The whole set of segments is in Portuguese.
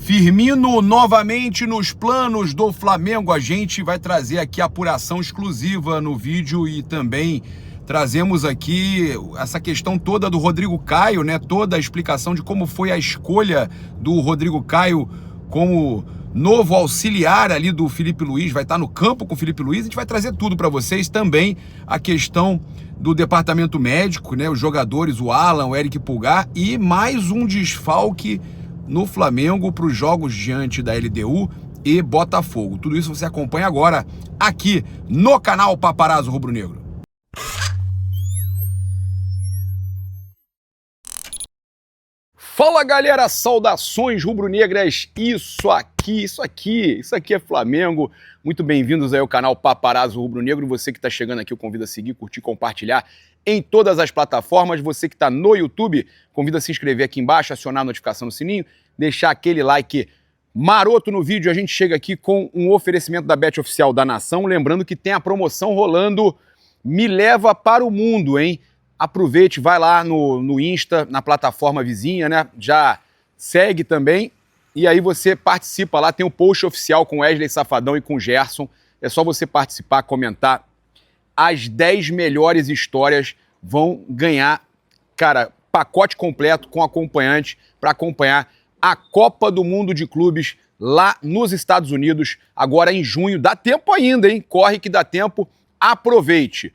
Firmino novamente nos planos do Flamengo. A gente vai trazer aqui a apuração exclusiva no vídeo e também trazemos aqui essa questão toda do Rodrigo Caio, né? Toda a explicação de como foi a escolha do Rodrigo Caio como novo auxiliar ali do Felipe Luiz, vai estar no campo com o Felipe Luiz. A gente vai trazer tudo para vocês, também a questão do departamento médico, né? Os jogadores, o Alan, o Eric Pulgar e mais um desfalque no Flamengo para os jogos diante da LDU e Botafogo. Tudo isso você acompanha agora aqui no canal Paparazzo Rubro Negro. Fala galera, saudações rubro-negras, isso aqui é Flamengo. Muito bem-vindos aí ao canal Paparazzo Rubro Negro. Você que está chegando aqui, eu convido a seguir, curtir, compartilhar em todas as plataformas. Você que está no YouTube, convido a se inscrever aqui embaixo, acionar a notificação no sininho, deixar aquele like maroto no vídeo. A gente chega aqui com um oferecimento da Bet Oficial da Nação, lembrando que tem a promoção rolando Me Leva para o Mundo, hein? Aproveite, vai lá no Insta, na plataforma vizinha, né? Já segue também e aí você participa lá, tem um post oficial com Wesley Safadão e com Gerson. É só você participar, comentar. As 10 melhores histórias vão ganhar, cara, pacote completo com acompanhante para acompanhar a Copa do Mundo de Clubes lá nos Estados Unidos, agora em junho. Dá tempo ainda, hein? Corre que dá tempo, aproveite.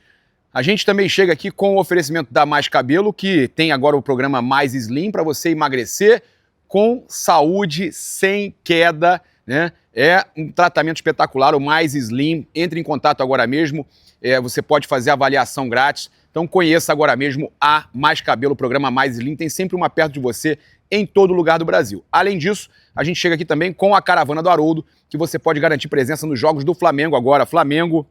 A gente também chega aqui com o oferecimento da Mais Cabelo, que tem agora o programa Mais Slim para você emagrecer com saúde, sem queda, né? É um tratamento espetacular, o Mais Slim. Entre em contato agora mesmo, você pode fazer avaliação grátis. Então conheça agora mesmo a Mais Cabelo, o programa Mais Slim. Tem sempre uma perto de você em todo lugar do Brasil. Além disso, a gente chega aqui também com a Caravana do Haroldo, que você pode garantir presença nos jogos do Flamengo agora, Flamengo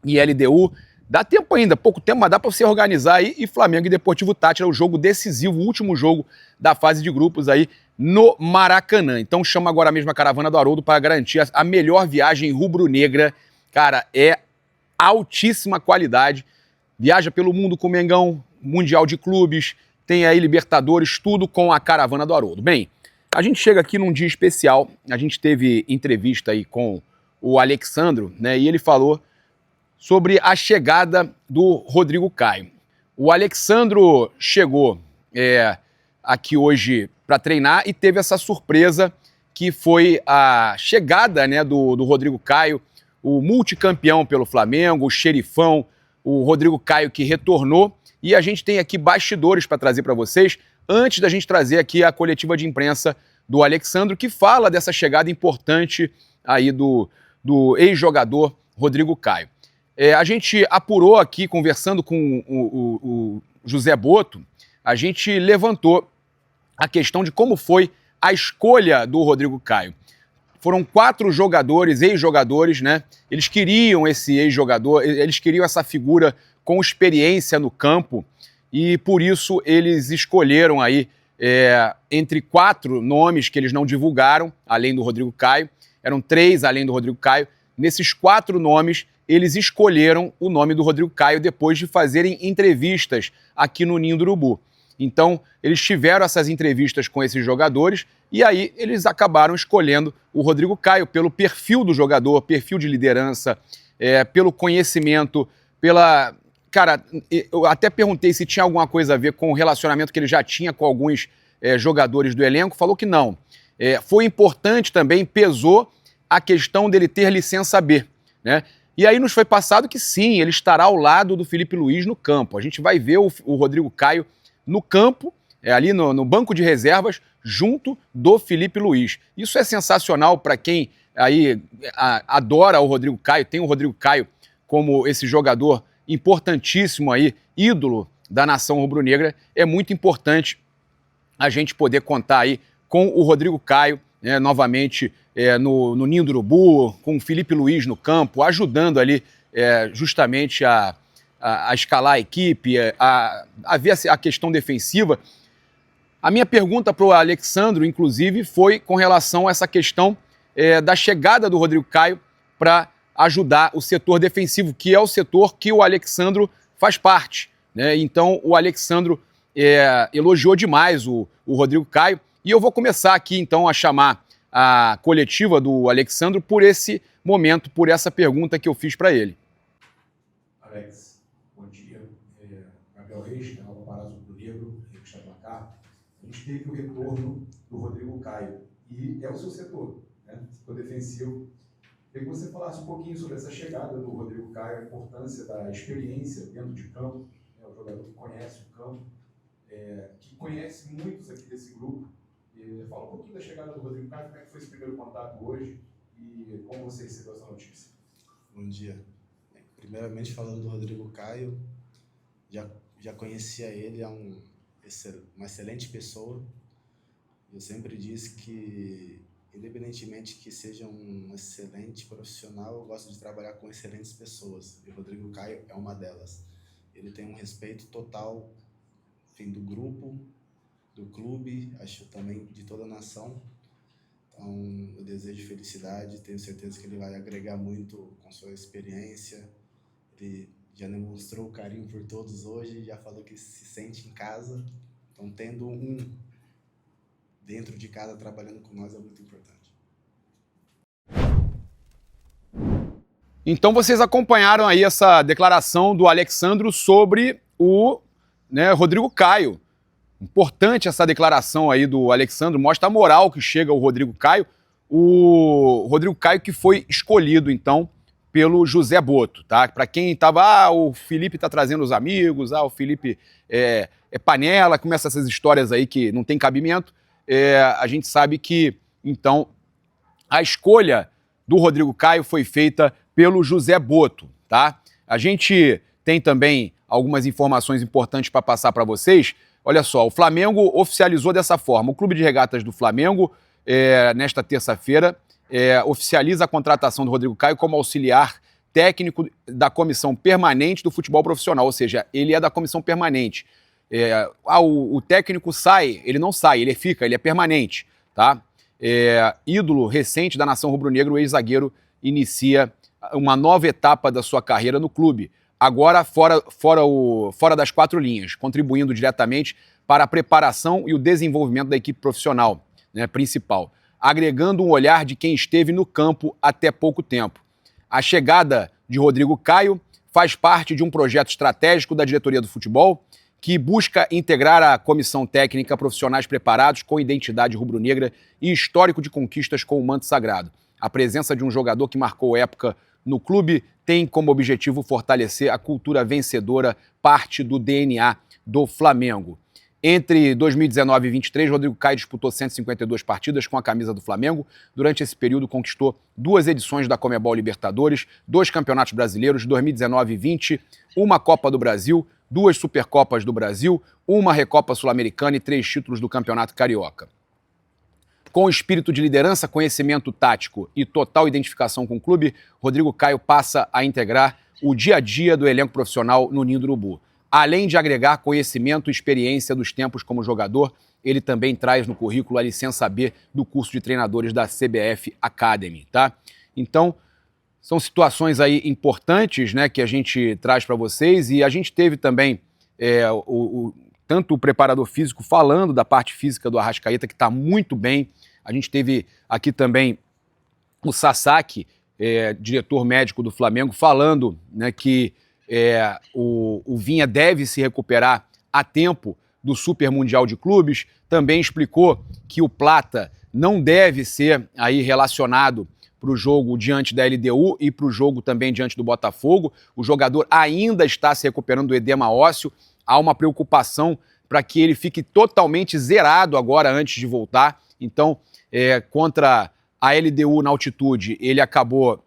e LDU. Dá tempo ainda, pouco tempo, mas dá para você organizar aí. E Flamengo e Deportivo Táchira, o jogo decisivo, o último jogo da fase de grupos aí no Maracanã. Então chama agora mesmo a Caravana do Haroldo para garantir a melhor viagem rubro-negra. Cara, é altíssima qualidade. Viaja pelo mundo com o Mengão, Mundial de Clubes, tem aí Libertadores, tudo com a Caravana do Haroldo. Bem, a gente chega aqui num dia especial, a gente teve entrevista aí com o Alexandro, né, e ele falou sobre a chegada do Rodrigo Caio. O Alexandro chegou aqui hoje para treinar e teve essa surpresa que foi a chegada, né, do Rodrigo Caio, o multicampeão pelo Flamengo, o xerifão, o Rodrigo Caio que retornou. E a gente tem aqui bastidores para trazer para vocês, antes da gente trazer aqui a coletiva de imprensa do Alexandro, que fala dessa chegada importante aí do ex-jogador Rodrigo Caio. A gente apurou aqui, conversando com o José Boto, a gente levantou a questão de como foi a escolha do Rodrigo Caio. Foram 4 jogadores, ex-jogadores, né? Eles queriam esse ex-jogador, eles queriam essa figura com experiência no campo e por isso eles escolheram aí entre 4 nomes que eles não divulgaram, além do Rodrigo Caio, eram 3 além do Rodrigo Caio. Nesses 4 nomes, eles escolheram o nome do Rodrigo Caio depois de fazerem entrevistas aqui no Ninho do Urubu. Então, eles tiveram essas entrevistas com esses jogadores e aí eles acabaram escolhendo o Rodrigo Caio pelo perfil do jogador, perfil de liderança, pelo conhecimento, pela... Cara, eu até perguntei se tinha alguma coisa a ver com o relacionamento que ele já tinha com alguns jogadores do elenco, falou que não. Foi importante também, pesou a questão dele ter licença B, né? E aí nos foi passado que sim, ele estará ao lado do Felipe Luiz no campo. A gente vai ver o Rodrigo Caio no campo, ali no banco de reservas, junto do Felipe Luiz. Isso é sensacional para quem aí adora o Rodrigo Caio, tem o Rodrigo Caio como esse jogador importantíssimo aí, ídolo da nação rubro-negra. É muito importante a gente poder contar aí com o Rodrigo Caio, né, novamente no Ninho do Urubu, com o Felipe Luiz no campo, ajudando ali justamente a escalar a equipe, a ver a questão defensiva. A minha pergunta para o Alexandro, inclusive, foi com relação a essa questão da chegada do Rodrigo Caio para ajudar o setor defensivo, que é o setor que o Alexandro faz parte, né? Então o Alexandro elogiou demais o Rodrigo Caio, e eu vou começar aqui então a chamar a coletiva do Alexandro por esse momento, por essa pergunta que eu fiz para ele. Alex, bom dia. Gabriel Reis, canal Paparazzo Rubro-Negro, revista Placar. A gente teve o retorno do Rodrigo Caio e é o seu setor, né? Setor defensivo. Queria que você falasse um pouquinho sobre essa chegada do Rodrigo Caio, a importância da experiência dentro de campo, né? O jogador que conhece o campo, que conhece muitos aqui desse grupo. Fala um pouquinho da chegada do Rodrigo Caio, como é que foi esse primeiro contato hoje e como você recebeu essa notícia? Bom dia. Primeiramente, falando do Rodrigo Caio, já conhecia ele, é uma excelente pessoa. Eu sempre disse que, independentemente que seja um excelente profissional, eu gosto de trabalhar com excelentes pessoas. E o Rodrigo Caio é uma delas. Ele tem um respeito total, enfim, do grupo, do clube, acho também de toda a nação. Então, eu desejo felicidade, tenho certeza que ele vai agregar muito com sua experiência. Ele já demonstrou carinho por todos hoje, já falou que se sente em casa. Então, tendo um dentro de casa trabalhando com nós é muito importante. Então vocês acompanharam aí essa declaração do Alexandro sobre o Rodrigo Caio. Importante essa declaração aí do Alexandro, mostra a moral que chega ao Rodrigo Caio. O Rodrigo Caio que foi escolhido, então, pelo José Boto, tá? Para quem tava, o Felipe tá trazendo os amigos, o Felipe é panela, começa essas histórias aí que não tem cabimento. A gente sabe que, então, a escolha do Rodrigo Caio foi feita pelo José Boto, tá? A gente tem também algumas informações importantes para passar para vocês. Olha só, o Flamengo oficializou dessa forma. O Clube de Regatas do Flamengo, nesta terça-feira, oficializa a contratação do Rodrigo Caio como auxiliar técnico da Comissão Permanente do Futebol Profissional, ou seja, ele é da Comissão Permanente. O técnico sai, ele não sai, ele fica, ele é permanente, tá? Ídolo recente da nação rubro-negra, o ex-zagueiro inicia uma nova etapa da sua carreira no clube, agora fora das quatro linhas, contribuindo diretamente para a preparação e o desenvolvimento da equipe profissional, né, principal, agregando um olhar de quem esteve no campo até pouco tempo. A chegada de Rodrigo Caio faz parte de um projeto estratégico da diretoria do futebol que busca integrar a comissão técnica profissionais preparados com identidade rubro-negra e histórico de conquistas com o manto sagrado. A presença de um jogador que marcou época no clube tem como objetivo fortalecer a cultura vencedora, parte do DNA do Flamengo. Entre 2019 e 2023, Rodrigo Caio disputou 152 partidas com a camisa do Flamengo. Durante esse período, conquistou 2 edições da Conmebol Libertadores, 2 Campeonatos Brasileiros, 2019 e 20, uma Copa do Brasil, 2 Supercopas do Brasil, uma Recopa Sul-Americana e 3 títulos do Campeonato Carioca. Com espírito de liderança, conhecimento tático e total identificação com o clube, Rodrigo Caio passa a integrar o dia a dia do elenco profissional no Ninho do Urubu. Além de agregar conhecimento e experiência dos tempos como jogador, ele também traz no currículo a licença B do curso de treinadores da CBF Academy, tá? Então, são situações aí importantes, né, que a gente traz para vocês, e a gente teve também tanto o preparador físico falando da parte física do Arrascaeta, que está muito bem. A gente teve aqui também o Sasaki, diretor médico do Flamengo, falando, né, que o Vinha deve se recuperar a tempo do Super Mundial de Clubes. Também explicou que o Plata não deve ser aí relacionado para o jogo diante da LDU e para o jogo também diante do Botafogo. O jogador ainda está se recuperando do edema ósseo. Há uma preocupação para que ele fique totalmente zerado agora antes de voltar. Então, contra a LDU na altitude, ele acabou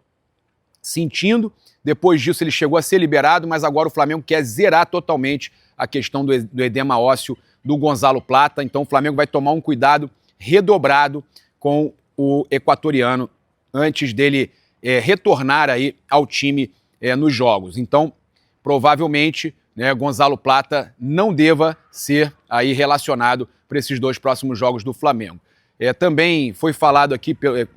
sentindo. Depois disso, ele chegou a ser liberado, mas agora o Flamengo quer zerar totalmente a questão do edema ósseo do Gonzalo Plata. Então, o Flamengo vai tomar um cuidado redobrado com o equatoriano antes dele retornar aí ao time nos jogos. Então, provavelmente, né, Gonzalo Plata não deva ser aí relacionado para esses 2 próximos jogos do Flamengo. Também foi falado aqui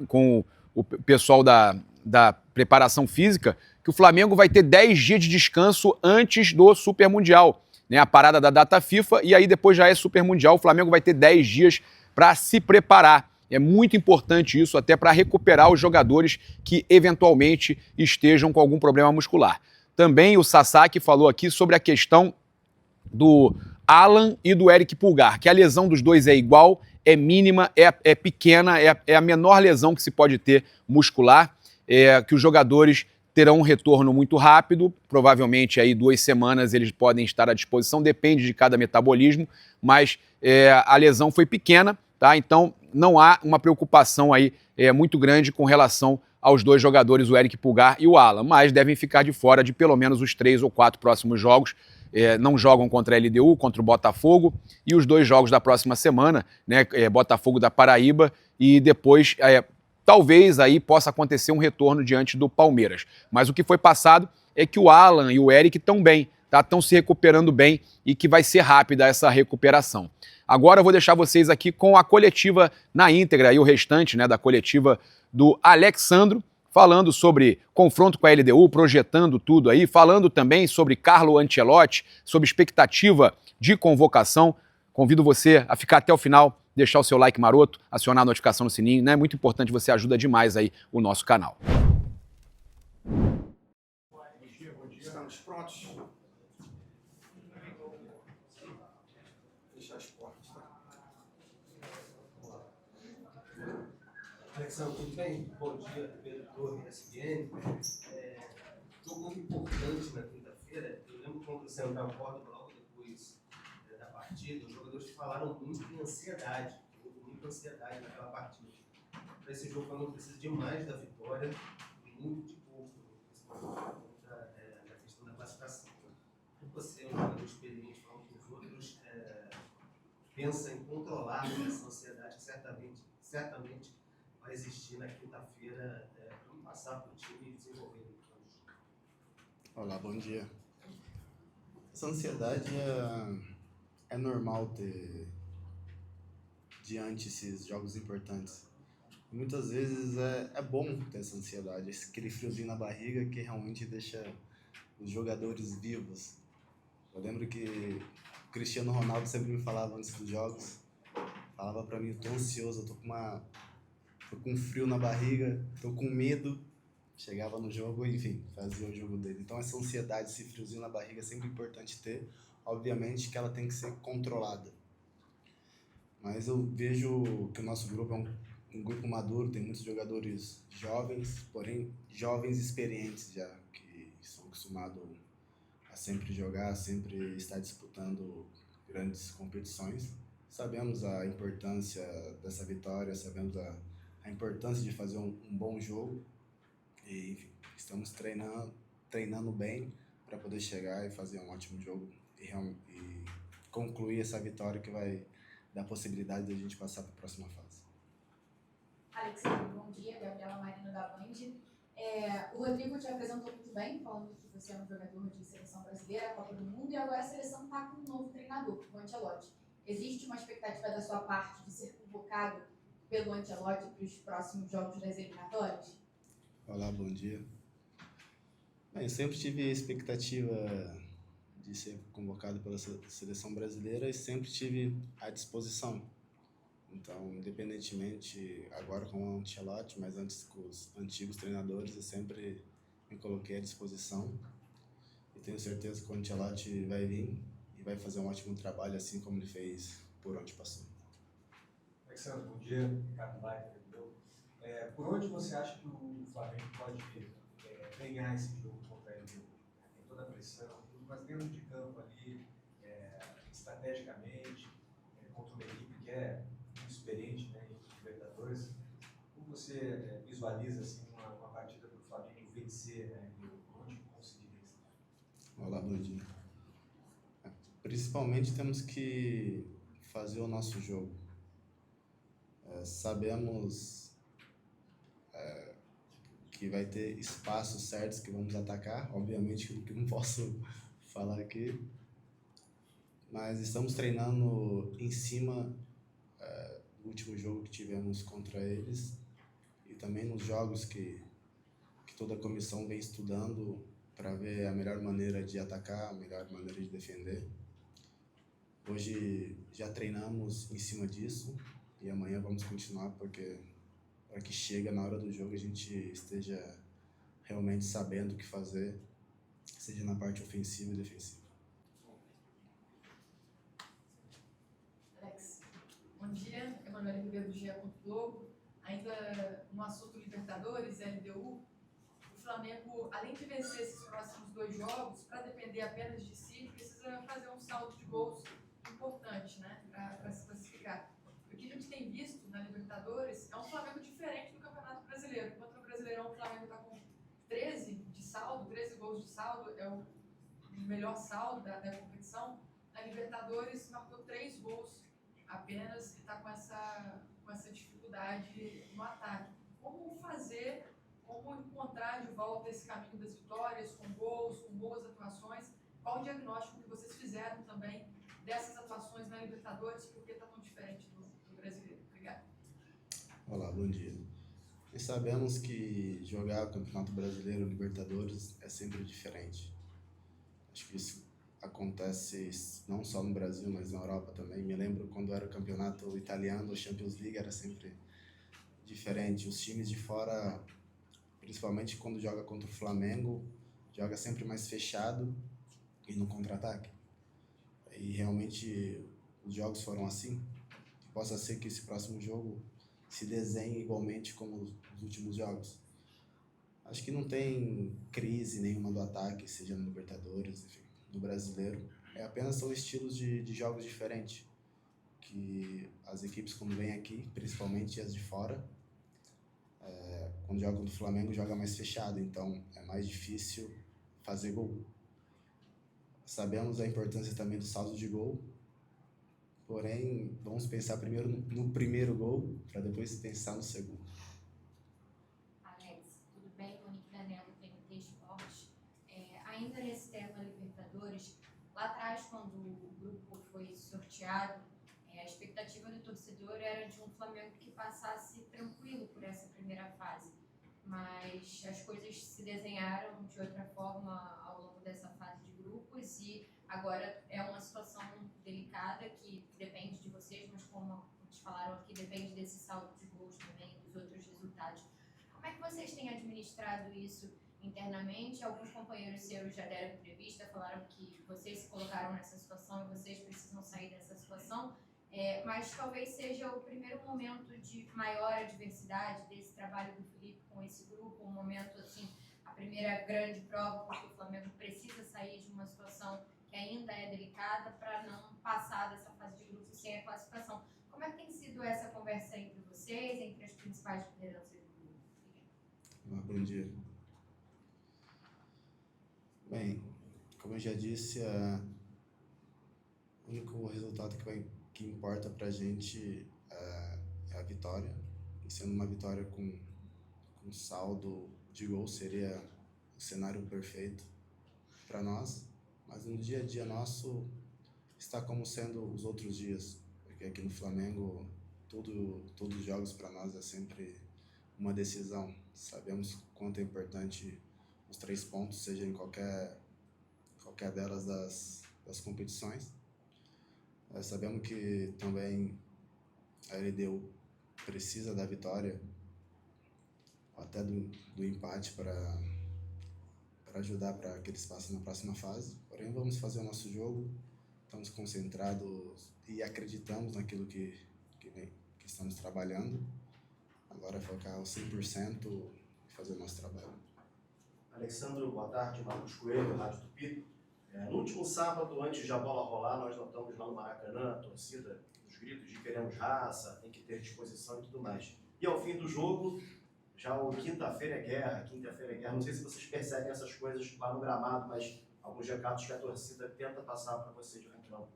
com o pessoal da preparação física que o Flamengo vai ter 10 dias de descanso antes do Super Mundial, né, a parada da data FIFA, e aí depois já é Super Mundial, o Flamengo vai ter 10 dias para se preparar. É muito importante isso até para recuperar os jogadores que eventualmente estejam com algum problema muscular. Também o Sasaki falou aqui sobre a questão do Alan e do Eric Pulgar, que a lesão dos dois é igual, é mínima, é pequena, é a menor lesão que se pode ter muscular, que os jogadores terão um retorno muito rápido, provavelmente aí 2 semanas eles podem estar à disposição, depende de cada metabolismo, mas a lesão foi pequena, tá? Então não há uma preocupação aí muito grande com relação aos dois jogadores, o Eric Pulgar e o Alan, mas devem ficar de fora de pelo menos os 3 ou 4 próximos jogos. Não jogam contra a LDU, contra o Botafogo, e os 2 jogos da próxima semana, né, Botafogo da Paraíba, e depois talvez aí possa acontecer um retorno diante do Palmeiras. Mas o que foi passado é que o Alan e o Eric estão bem, tá? Estão se recuperando bem e que vai ser rápida essa recuperação. Agora eu vou deixar vocês aqui com a coletiva na íntegra e o restante, né, da coletiva do Alexandro, falando sobre confronto com a LDU, projetando tudo aí, falando também sobre Carlo Ancelotti, sobre expectativa de convocação. Convido você a ficar até o final, deixar o seu like maroto, acionar a notificação no sininho, né? Muito importante, você ajuda demais aí o nosso canal. Estamos prontos. Fechar as portas, tá? Alexandre, tudo bem? Bom dia, Pedro Torre, SBN. Jogo muito importante na quinta-feira. Eu lembro quando o Central Córdoba, logo depois da partida, os jogadores falaram muito em ansiedade. Houve muita ansiedade naquela partida. Para esse jogo, eu não preciso de mais da vitória e muito de pouco na questão da classificação. Você é um jogador experiente, falando que os outros pensa em controlar essa ansiedade que certamente vai existir na quinta-feira, para passar para o time e desenvolver. Olá, bom dia. Essa ansiedade é normal ter diante esses jogos importantes. Muitas vezes é bom ter essa ansiedade, aquele friozinho na barriga que realmente deixa os jogadores vivos. Eu lembro que o Cristiano Ronaldo sempre me falava antes dos jogos, falava pra mim, eu tô ansioso, eu tô com frio na barriga, tô com medo. Chegava no jogo, enfim, fazia o jogo dele. Então essa ansiedade, esse friozinho na barriga é sempre importante ter. Obviamente que ela tem que ser controlada. Mas eu vejo que o nosso grupo é um grupo maduro, tem muitos jogadores jovens, porém jovens experientes já, que são acostumados a sempre jogar, sempre estar disputando grandes competições. Sabemos a importância dessa vitória, sabemos a importância de fazer um bom jogo. E, enfim, estamos treinando bem para poder chegar e fazer um ótimo jogo e concluir essa vitória que vai dar a possibilidade de a gente passar para a próxima fase. Alexandre, bom dia. Gabriela Marino da Band. O Rodrigo te apresentou muito bem, falando que você é um jogador de seleção brasileira, Copa do Mundo, e agora a seleção está com um novo treinador, o Ancelotti. Existe uma expectativa da sua parte de ser convocado pelo Ancelotti para os próximos jogos das eliminatórias? Olá, bom dia. Bem, eu sempre tive a expectativa de ser convocado pela seleção brasileira e sempre tive à disposição. Então, independentemente, agora com o Ancelotti, mas antes com os antigos treinadores, eu sempre me coloquei à disposição. E tenho certeza que o Ancelotti vai vir e vai fazer um ótimo trabalho, assim como ele fez por onde passou. Alexandre, bom dia. Ricardo Leifert. Por onde você acha que o Flamengo pode ganhar esse jogo contra a LDU? Tem toda a pressão, tudo, mas dentro de campo ali, estrategicamente, contra uma equipe que é muito experiente, né, em Libertadores, como você visualiza assim, uma partida do Flamengo vencer, né, onde conseguiria isso? Olá, bom dia. Principalmente temos que fazer o nosso jogo. Sabemos que vai ter espaços certos que vamos atacar, obviamente que não posso falar aqui, mas estamos treinando em cima do último jogo que tivemos contra eles e também nos jogos que toda a comissão vem estudando para ver a melhor maneira de atacar, a melhor maneira de defender. Hoje já treinamos em cima disso e amanhã vamos continuar para que chega na hora do jogo a gente esteja realmente sabendo o que fazer, seja na parte ofensiva e defensiva. Alex, bom dia. Emanuel Ribeiro do GE. Globo. Ainda no assunto Libertadores, LDU, o Flamengo, além de vencer esses próximos 2 jogos, para depender apenas de si, precisa fazer um saldo de gols importante, né, para se classificar. O que a gente tem visto na Libertadores é um Flamengo diferente do Campeonato Brasileiro. Enquanto no Brasileirão o Flamengo está com 13 de saldo, 13 gols de saldo, é o melhor saldo da competição. Na Libertadores marcou 3 gols apenas e está com essa dificuldade no ataque. Como encontrar de volta esse caminho das vitórias, com gols, com boas atuações? Qual o diagnóstico que vocês fizeram também dessas atuações na Libertadores? Por que está tão diferente do brasileiro? Obrigado. Olá, bom dia. Nós sabemos que jogar o Campeonato Brasileiro e Libertadores é sempre diferente. Acho que isso acontece não só no Brasil, mas na Europa também. Me lembro quando era o campeonato italiano, a Champions League era sempre diferente. Os times de fora, principalmente quando joga contra o Flamengo, joga sempre mais fechado e no contra-ataque. E realmente os jogos foram assim. Possa ser que esse próximo jogo se desenhe igualmente como os últimos jogos. Acho que não tem crise nenhuma do ataque, seja no Libertadores, enfim, no Brasileiro. Apenas são estilos de jogos diferentes, que as equipes quando vêm aqui, principalmente as de fora, quando joga contra o Flamengo joga mais fechado, então é mais difícil fazer gol. Sabemos a importância também do saldo de gol, porém vamos pensar primeiro no primeiro gol, para depois pensar no segundo. Alex, tudo bem? Monique Danello, TNT Esportes. Ainda nesse tema Libertadores, lá atrás, quando o grupo foi sorteado, a expectativa do torcedor era de um Flamengo que passasse tranquilo por essa primeira fase. Mas as coisas se desenharam de outra forma ao longo dessa fase de grupos e agora é uma situação delicada que depende de vocês, mas como eles falaram aqui, depende desse saldo de gols também e dos outros resultados. Como é que vocês têm administrado isso internamente? Alguns companheiros seus já deram entrevista, falaram que vocês se colocaram nessa situação e vocês precisam sair dessa situação, mas talvez seja o primeiro momento de maior adversidade desse trabalho do Felipe com esse grupo, um momento assim, a primeira grande prova, porque o Flamengo precisa sair de uma situação que ainda é delicada para não passar dessa fase de grupo sem a classificação. Como é que tem sido essa conversa entre vocês, entre as principais lideranças do grupo? Bom dia. Bem, como eu já disse, o único resultado que importa pra gente é a vitória. E sendo uma vitória com saldo de gol seria o cenário perfeito para nós. Mas no dia a dia nosso está como sendo os outros dias. Porque aqui no Flamengo, todos os jogos para nós é sempre uma decisão. Sabemos quanto é importante os 3 pontos, seja em qualquer delas das competições. Sabemos que também a LDU precisa da vitória, até do empate para ajudar para que eles passem na próxima fase. Porém, vamos fazer o nosso jogo, estamos concentrados e acreditamos naquilo que estamos trabalhando. Agora é focar aos 100% e fazer o nosso trabalho. Alexandro, boa tarde. Marcos Coelho, Rádio Tupi. No último sábado, antes de a bola rolar, nós notamos lá no Maracanã a torcida, os gritos de queremos raça, tem que ter disposição e tudo mais. E ao fim do jogo, já o quinta-feira é guerra. Não sei se vocês percebem essas coisas lá no gramado, mas alguns recados que a torcida tenta passar para vocês no campo.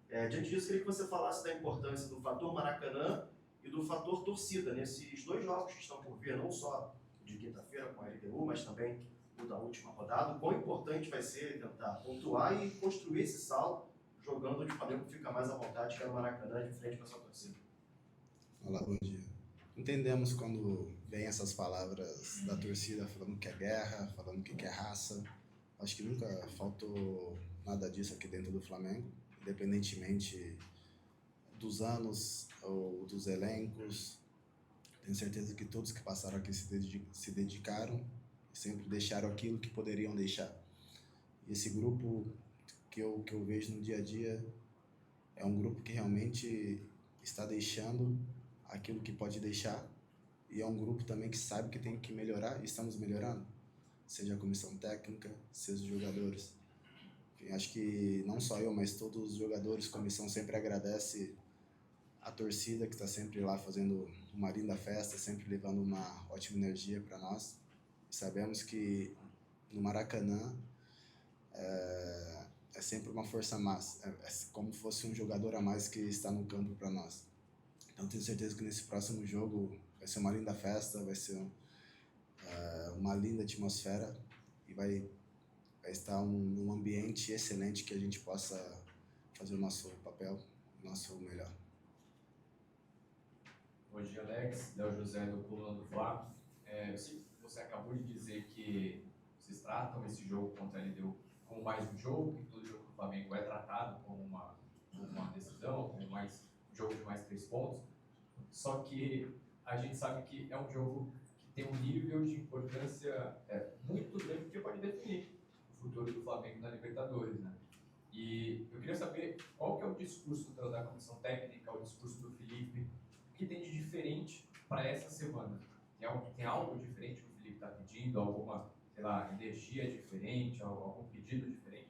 Diante disso, queria que você falasse da importância do fator Maracanã e do fator torcida nesses 2 jogos que estão por vir, não só de quinta-feira com a LDU, mas também o da última rodada. O quão importante vai ser tentar pontuar e construir esse saldo, jogando onde o Flamengo fica mais à vontade, que é no Maracanã, de frente para a sua torcida. Olá, bom dia. Entendemos quando vem essas palavras da torcida falando que é guerra, falando que quer raça. Acho que nunca faltou nada disso aqui dentro do Flamengo, independentemente dos anos ou dos elencos. Tenho certeza que todos que passaram aqui se dedicaram e sempre deixaram aquilo que poderiam deixar. E esse grupo que eu vejo no dia a dia é um grupo que realmente está deixando aquilo que pode deixar, e é um grupo também que sabe que tem que melhorar, e estamos melhorando, seja a comissão técnica, seja os jogadores. Enfim, acho que não só eu, mas todos os jogadores, comissão, sempre agradece a torcida que está sempre lá fazendo uma linda festa, sempre levando uma ótima energia para nós. Sabemos que no Maracanã é sempre uma força a mais, é como se fosse um jogador a mais que está no campo para nós. Então tenho certeza que nesse próximo jogo vai ser uma linda festa, vai ser uma linda atmosfera e vai estar um ambiente excelente que a gente possa fazer o nosso papel, o nosso melhor. Bom dia, Alex. Léo José, do Coluna do Fla. Você acabou de dizer que vocês tratam esse jogo contra a LDU como mais um jogo, que todo jogo do Flamengo é tratado como uma decisão, como um jogo de mais 3 pontos. Só que a gente sabe que é um jogo que tem um nível de importância muito grande, porque pode definir o futuro do Flamengo na Libertadores, né? E eu queria saber qual que é o discurso da comissão técnica, o discurso do Felipe, o que tem de diferente para essa semana? Tem algo diferente que o Felipe está pedindo? Alguma, sei lá, energia diferente? Algum pedido diferente?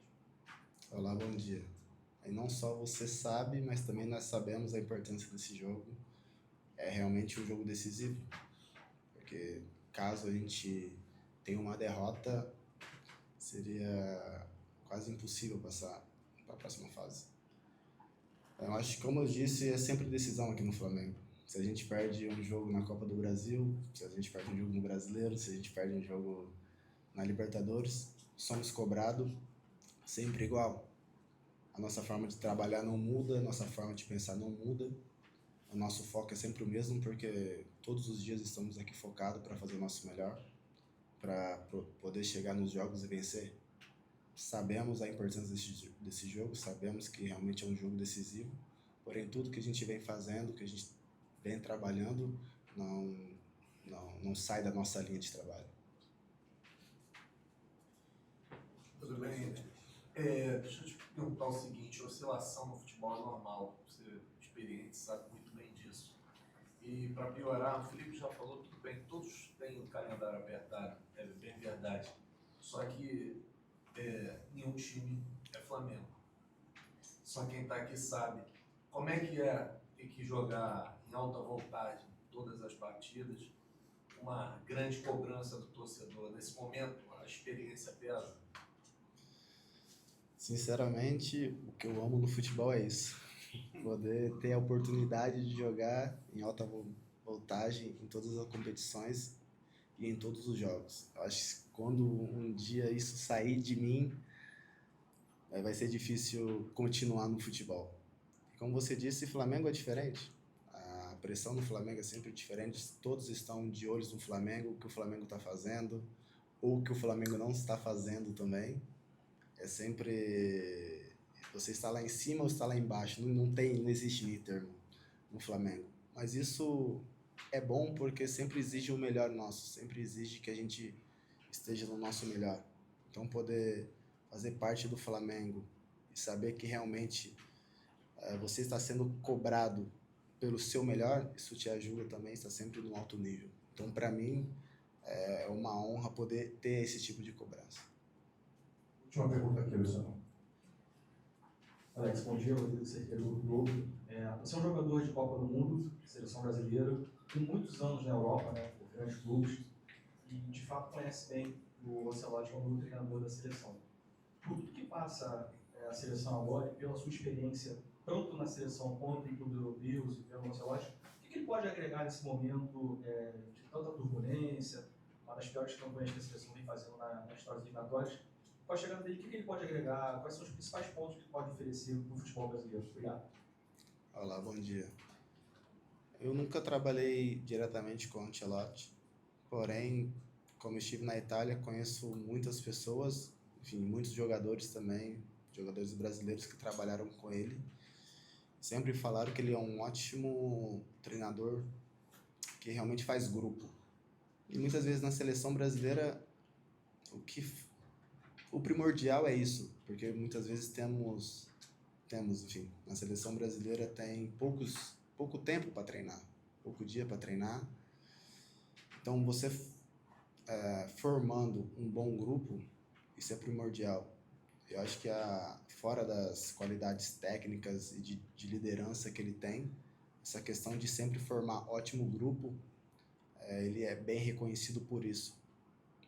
Olá, bom dia. E não só você sabe, mas também nós sabemos a importância desse jogo. É realmente um jogo decisivo, porque caso a gente tenha uma derrota, seria quase impossível passar para a próxima fase. Eu acho que, como eu disse, é sempre decisão aqui no Flamengo. Se a gente perde um jogo na Copa do Brasil, se a gente perde um jogo no Brasileiro, se a gente perde um jogo na Libertadores, somos cobrados sempre igual. A nossa forma de trabalhar não muda, a nossa forma de pensar não muda. O nosso foco é sempre o mesmo, porque todos os dias estamos aqui focados para fazer o nosso melhor, para poder chegar nos jogos e vencer. Sabemos a importância desse jogo, sabemos que realmente é um jogo decisivo, porém tudo que a gente vem fazendo, que a gente vem trabalhando, não sai da nossa linha de trabalho. Tudo bem? Deixa eu te perguntar o seguinte: oscilação no futebol é normal, você é experiente, sabe muito bem disso. E para piorar, o Felipe já falou, tudo bem, todos têm o calendário apertado, é bem verdade. Só que nenhum time é Flamengo. Só quem está aqui sabe como é que ter que jogar em alta voltagem todas as partidas, uma grande cobrança do torcedor. Nesse momento, a experiência pesa. Sinceramente, o que eu amo no futebol é isso. Poder ter a oportunidade de jogar em alta voltagem em todas as competições e em todos os jogos. Eu acho que quando um dia isso sair de mim, vai ser difícil continuar no futebol. E como você disse, Flamengo é diferente. A pressão no Flamengo é sempre diferente. Todos estão de olhos no Flamengo, o que o Flamengo está fazendo, ou o que o Flamengo não está fazendo também. É sempre você está lá em cima ou está lá embaixo. Não existe meio termo no Flamengo. Mas isso é bom porque sempre exige o melhor nosso, sempre exige que a gente esteja no nosso melhor. Então poder fazer parte do Flamengo e saber que realmente você está sendo cobrado pelo seu melhor, isso te ajuda também, está sempre no alto nível. Então para mim é uma honra poder ter esse tipo de cobrança. Última pergunta aqui, Luciano. Alex, bom dia, Rodrigo Cerqueiro do Globo. Você é um jogador de Copa do Mundo, seleção brasileira, tem muitos anos na Europa, né, por grandes clubes, e de fato conhece bem o Ancelotti como o treinador da seleção. Por tudo que passa a seleção agora, e pela sua experiência, tanto na seleção quanto em clubes europeus e pelo Ancelotti, o que ele pode agregar nesse momento de tanta turbulência, uma das piores campanhas que a seleção vem fazendo na história das eliminatórias? Com a chegada dele, o que ele pode agregar? Quais são os principais pontos que ele pode oferecer para o futebol brasileiro? Obrigado. Olá, bom dia. Eu nunca trabalhei diretamente com o Ancelotti, porém, como estive na Itália, conheço muitas pessoas, enfim, muitos jogadores também, jogadores brasileiros que trabalharam com ele. sempre falaram que ele é um ótimo treinador que realmente faz grupo. E muitas vezes na seleção brasileira o primordial é isso, porque muitas vezes temos, enfim, na seleção brasileira tem pouco tempo para treinar, pouco dia para treinar. Então você formando um bom grupo, isso é primordial. Eu acho que fora das qualidades técnicas e de liderança que ele tem, essa questão de sempre formar ótimo grupo, ele é bem reconhecido por isso.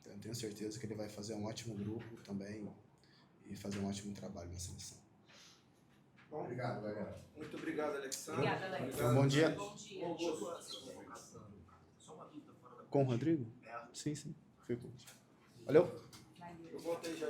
Então, eu tenho certeza que ele vai fazer um ótimo grupo também e fazer um ótimo trabalho na seleção. Bom, obrigado, galera. Muito obrigado, Alexandre. Obrigada, Alex. Obrigado. Bom dia. Bom dia. Só uma dúvida fora da Com o Rodrigo? Sim. Foi bom. Valeu. Eu voltei já.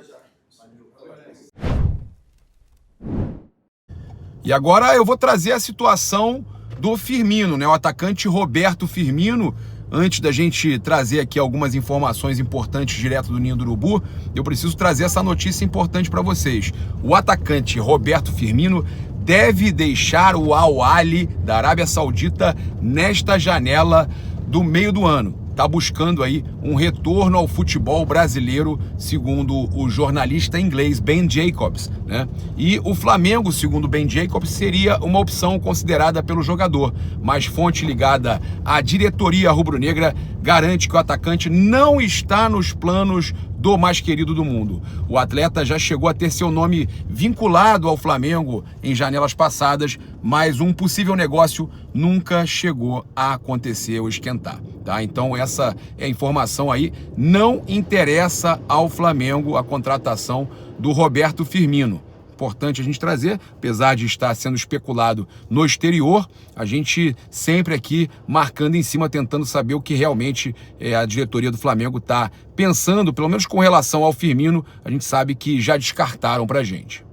E agora eu vou trazer a situação do Firmino, né? O atacante Roberto Firmino. Antes da gente trazer aqui algumas informações importantes direto do Ninho do Urubu, eu preciso trazer essa notícia importante para vocês. O atacante Roberto Firmino deve deixar o Al Ahly da Arábia Saudita nesta janela do meio do ano. Está buscando aí um retorno ao futebol brasileiro, segundo o jornalista inglês Ben Jacobs, né? E o Flamengo, segundo Ben Jacobs, seria uma opção considerada pelo jogador, mas fonte ligada à diretoria rubro-negra garante que o atacante não está nos planos do mais querido do mundo. O atleta já chegou a ter seu nome vinculado ao Flamengo em janelas passadas, mas um possível negócio nunca chegou a acontecer ou esquentar, tá? Então essa é a informação aí. Não interessa ao Flamengo a contratação do Roberto Firmino. Importante a gente trazer, apesar de estar sendo especulado no exterior, a gente sempre aqui marcando em cima, tentando saber o que realmente a diretoria do Flamengo está pensando, pelo menos com relação ao Firmino, a gente sabe que já descartaram pra gente.